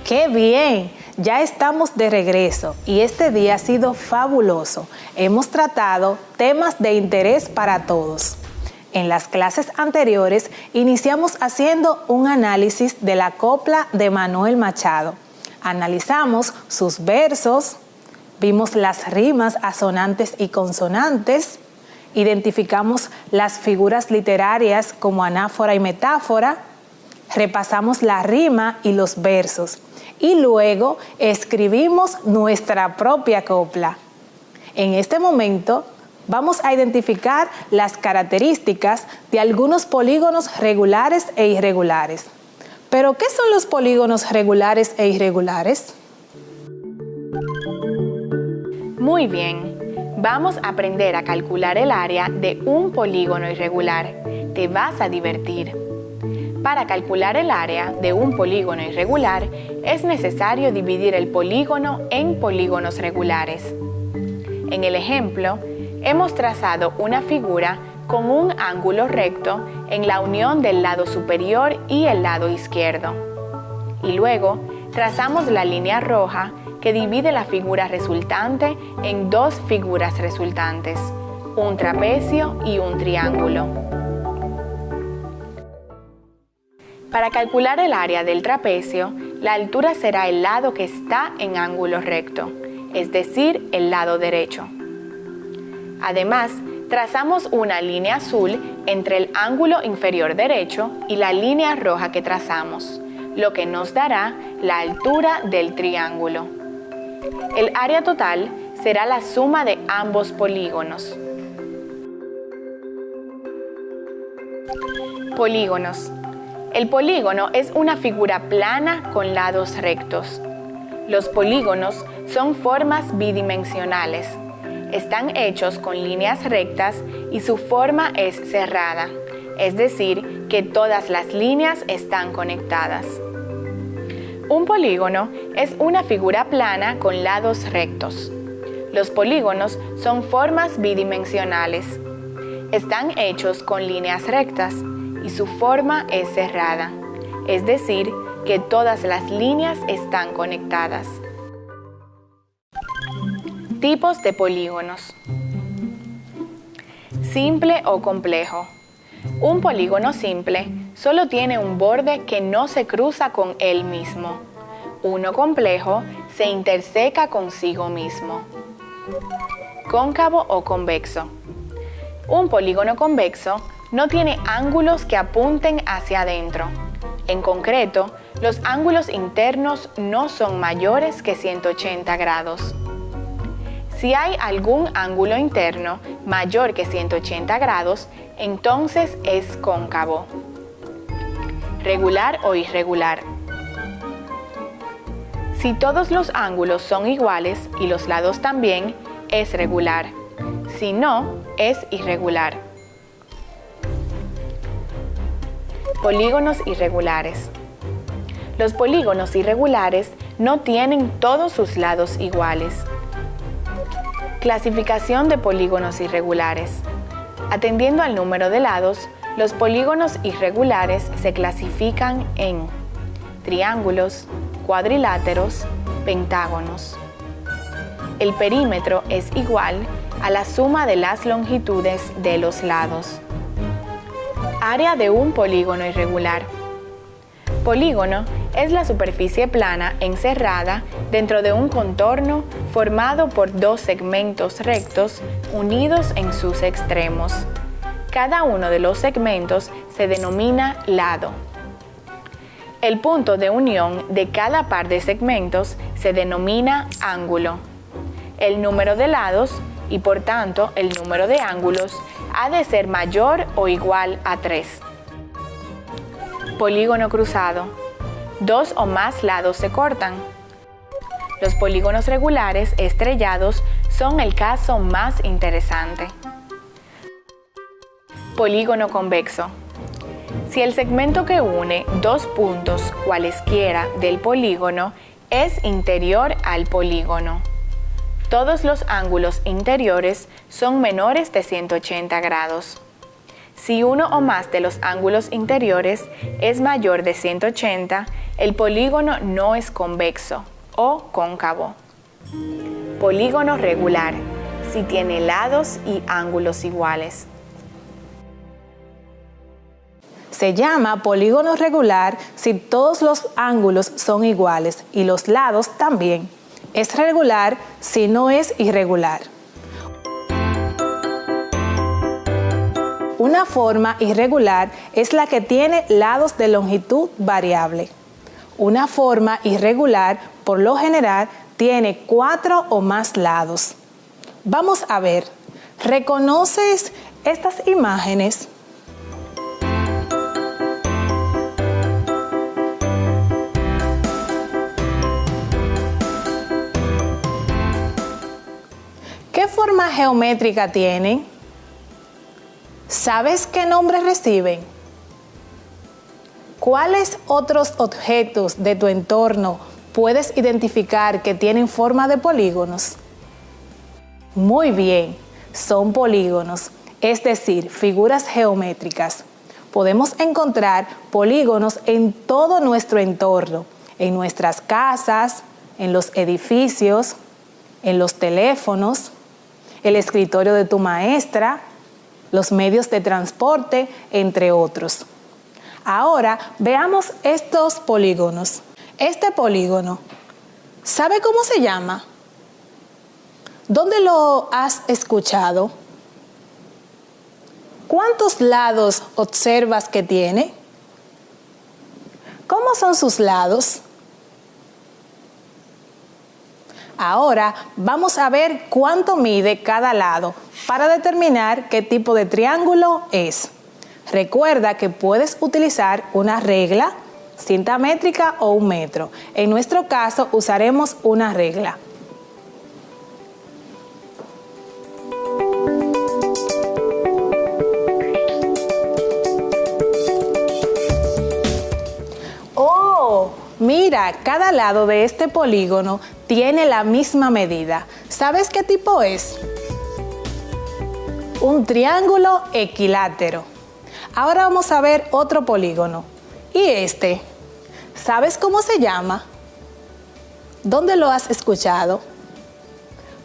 ¡Qué bien! Ya estamos de regreso y este día ha sido fabuloso. Hemos tratado temas de interés para todos. En las clases anteriores iniciamos haciendo un análisis de la copla de Manuel Machado. Analizamos sus versos, vimos las rimas asonantes y consonantes, identificamos las figuras literarias como anáfora y metáfora, repasamos la rima y los versos y luego escribimos nuestra propia copla. En este momento vamos a identificar las características de algunos polígonos regulares e irregulares. ¿Pero qué son los polígonos regulares e irregulares? Muy bien, vamos a aprender a calcular el área de un polígono irregular. Te vas a divertir. Para calcular el área de un polígono irregular, es necesario dividir el polígono en polígonos regulares. En el ejemplo, hemos trazado una figura con un ángulo recto en la unión del lado superior y el lado izquierdo. Y luego, trazamos la línea roja que divide la figura resultante en dos figuras resultantes, un trapecio y un triángulo. Para calcular el área del trapecio, la altura será el lado que está en ángulo recto, es decir, el lado derecho. Además, trazamos una línea azul entre el ángulo inferior derecho y la línea roja que trazamos, lo que nos dará la altura del triángulo. El área total será la suma de ambos polígonos. Polígonos. El polígono es una figura plana con lados rectos. Los polígonos son formas bidimensionales. Están hechos con líneas rectas y su forma es cerrada, es decir, que todas las líneas están conectadas. Un polígono es una figura plana con lados rectos. Los polígonos son formas bidimensionales. Están hechos con líneas rectas y su forma es cerrada, es decir, que todas las líneas están conectadas. Tipos de polígonos. Simple o complejo. Un polígono simple solo tiene un borde que no se cruza con él mismo. Uno complejo se interseca consigo mismo. Cóncavo o convexo. Un polígono convexo no tiene ángulos que apunten hacia adentro. En concreto, los ángulos internos no son mayores que 180 grados. Si hay algún ángulo interno mayor que 180 grados, entonces es cóncavo. Regular o irregular. Si todos los ángulos son iguales y los lados también, es regular. Si no, es irregular. Polígonos irregulares. Los polígonos irregulares no tienen todos sus lados iguales. Clasificación de polígonos irregulares. Atendiendo al número de lados, los polígonos irregulares se clasifican en triángulos, cuadriláteros, pentágonos. El perímetro es igual a la suma de las longitudes de los lados. Área de un polígono irregular. Polígono es la superficie plana encerrada dentro de un contorno formado por dos segmentos rectos unidos en sus extremos. Cada uno de los segmentos se denomina lado. El punto de unión de cada par de segmentos se denomina ángulo. El número de lados y por tanto el número de ángulos ha de ser mayor o igual a 3. Polígono cruzado. Dos o más lados se cortan. Los polígonos regulares estrellados son el caso más interesante. Polígono convexo. Si el segmento que une dos puntos cualesquiera del polígono es interior al polígono. Todos los ángulos interiores son menores de 180 grados. Si uno o más de los ángulos interiores es mayor de 180, el polígono no es convexo o cóncavo. Polígono regular, si tiene lados y ángulos iguales. Se llama polígono regular si todos los ángulos son iguales y los lados también. Es regular si no es irregular. Una forma irregular es la que tiene lados de longitud variable. Una forma irregular, por lo general, tiene 4 o más lados. Vamos a ver, ¿reconoces estas imágenes? ¿Qué forma geométrica tienen? ¿Sabes qué nombre reciben? ¿Cuáles otros objetos de tu entorno puedes identificar que tienen forma de polígonos? Muy bien, son polígonos, es decir, figuras geométricas. Podemos encontrar polígonos en todo nuestro entorno, en nuestras casas, en los edificios, en los teléfonos, el escritorio de tu maestra, los medios de transporte, entre otros. Ahora veamos estos polígonos. Este polígono, ¿sabe cómo se llama? ¿Dónde lo has escuchado? ¿Cuántos lados observas que tiene? ¿Cómo son sus lados? Ahora vamos a ver cuánto mide cada lado para determinar qué tipo de triángulo es. Recuerda que puedes utilizar una regla, cinta métrica o un metro. En nuestro caso usaremos una regla. ¡Oh! Mira, cada lado de este polígono tiene la misma medida. ¿Sabes qué tipo es? Un triángulo equilátero. Ahora vamos a ver otro polígono. ¿Y este? ¿Sabes cómo se llama? ¿Dónde lo has escuchado?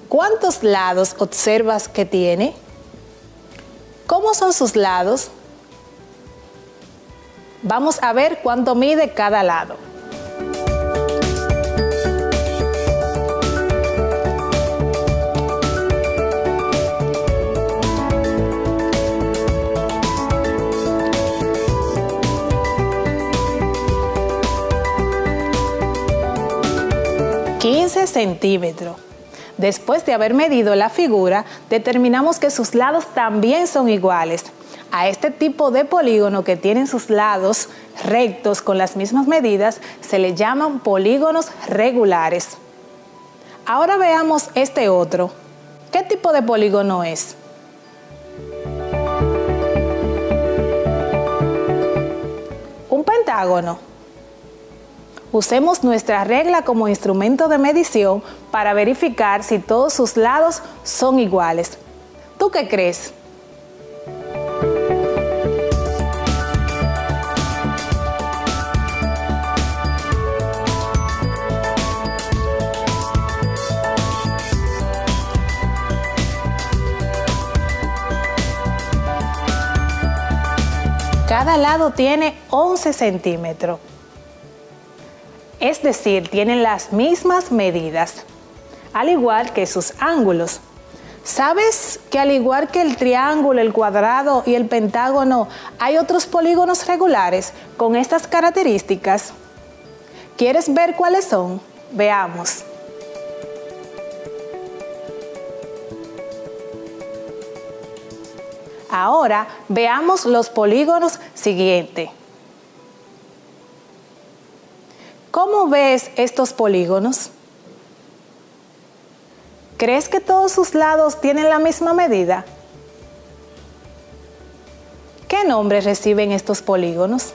¿Cuántos lados observas que tiene? ¿Cómo son sus lados? Vamos a ver cuánto mide cada lado. Centímetros. Después de haber medido la figura, determinamos que sus lados también son iguales. A este tipo de polígono que tienen sus lados rectos con las mismas medidas se le llaman polígonos regulares. Ahora veamos este otro. ¿Qué tipo de polígono es? Un pentágono. Usemos nuestra regla como instrumento de medición para verificar si todos sus lados son iguales. ¿Tú qué crees? Cada lado tiene 11 centímetros. Es decir, tienen las mismas medidas, al igual que sus ángulos. ¿Sabes que al igual que el triángulo, el cuadrado y el pentágono, hay otros polígonos regulares con estas características? ¿Quieres ver cuáles son? Veamos. Ahora veamos los polígonos siguientes. ¿Cómo ves estos polígonos? ¿Crees que todos sus lados tienen la misma medida? ¿Qué nombre reciben estos polígonos?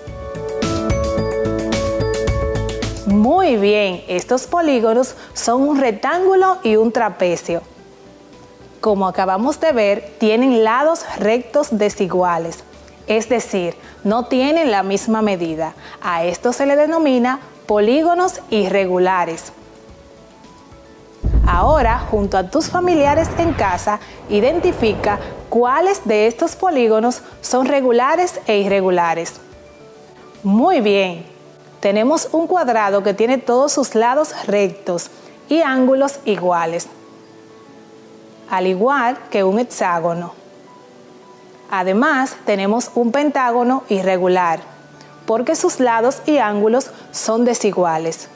Muy bien, estos polígonos son un rectángulo y un trapecio. Como acabamos de ver, tienen lados rectos desiguales. es decir, no tienen la misma medida. A esto se le denomina polígonos irregulares. Ahora, junto a tus familiares en casa, identifica cuáles de estos polígonos son regulares e irregulares. Muy bien, tenemos un cuadrado que tiene todos sus lados rectos y ángulos iguales, al igual que un hexágono. Además, tenemos un pentágono irregular, porque sus lados y ángulos son desiguales.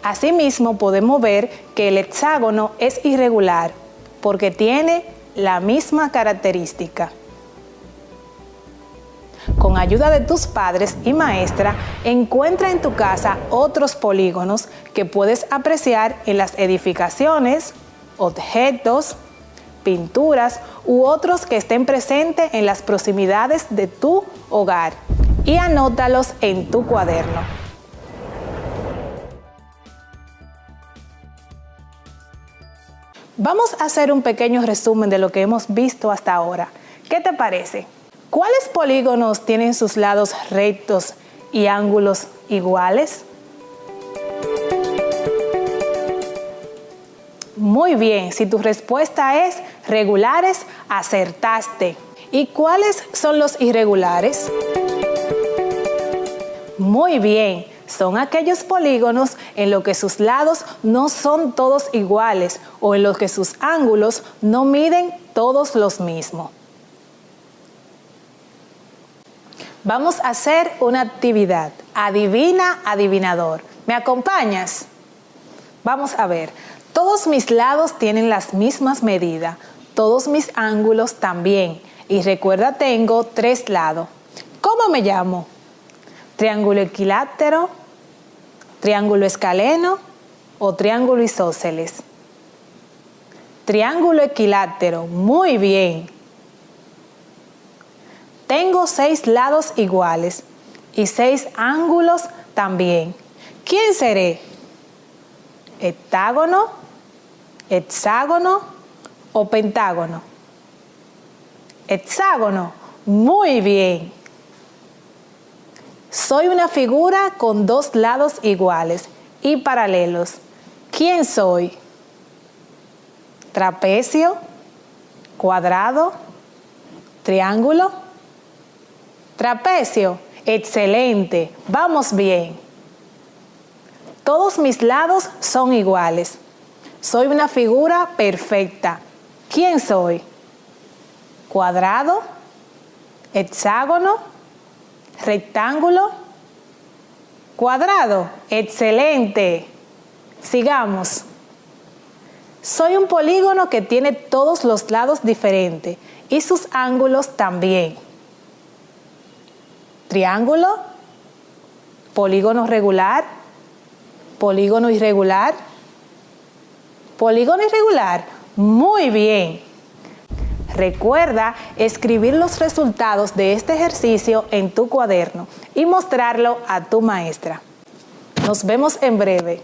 Asimismo, podemos ver que el hexágono es irregular, porque tiene la misma característica. Con ayuda de tus padres y maestra, encuentra en tu casa otros polígonos que puedes apreciar en las edificaciones, objetos, pinturas u otros que estén presentes en las proximidades de tu hogar y anótalos en tu cuaderno. Vamos a hacer un pequeño resumen de lo que hemos visto hasta ahora. ¿Qué te parece? ¿Cuáles polígonos tienen sus lados rectos y ángulos iguales? Muy bien, si tu respuesta es regulares, acertaste. ¿Y cuáles son los irregulares? Muy bien, son aquellos polígonos en los que sus lados no son todos iguales o en los que sus ángulos no miden todos los mismos. Vamos a hacer una actividad. Adivina, adivinador. ¿Me acompañas? Vamos a ver. Todos mis lados tienen las mismas medidas. Todos mis ángulos también. Y recuerda, tengo 3 lados. ¿Cómo me llamo? ¿Triángulo equilátero, triángulo escaleno o triángulo isósceles? Triángulo equilátero. Muy bien. Tengo 6 lados iguales y 6 ángulos también. ¿Quién seré? ¿Heptágono, hexágono o pentágono? Hexágono. Muy bien. Soy una figura con 2 lados iguales y paralelos. ¿Quién soy? ¿Trapecio, cuadrado, triángulo? Trapecio. Excelente. Vamos bien. Todos mis lados son iguales. Soy una figura perfecta. ¿Quién soy? ¿Cuadrado, hexágono, rectángulo, cuadrado? Excelente. Sigamos. Soy un polígono que tiene todos los lados diferentes y sus ángulos también. Triángulo, polígono regular, polígono irregular, polígono irregular. Muy bien. Recuerda escribir los resultados de este ejercicio en tu cuaderno y mostrarlo a tu maestra. Nos vemos en breve.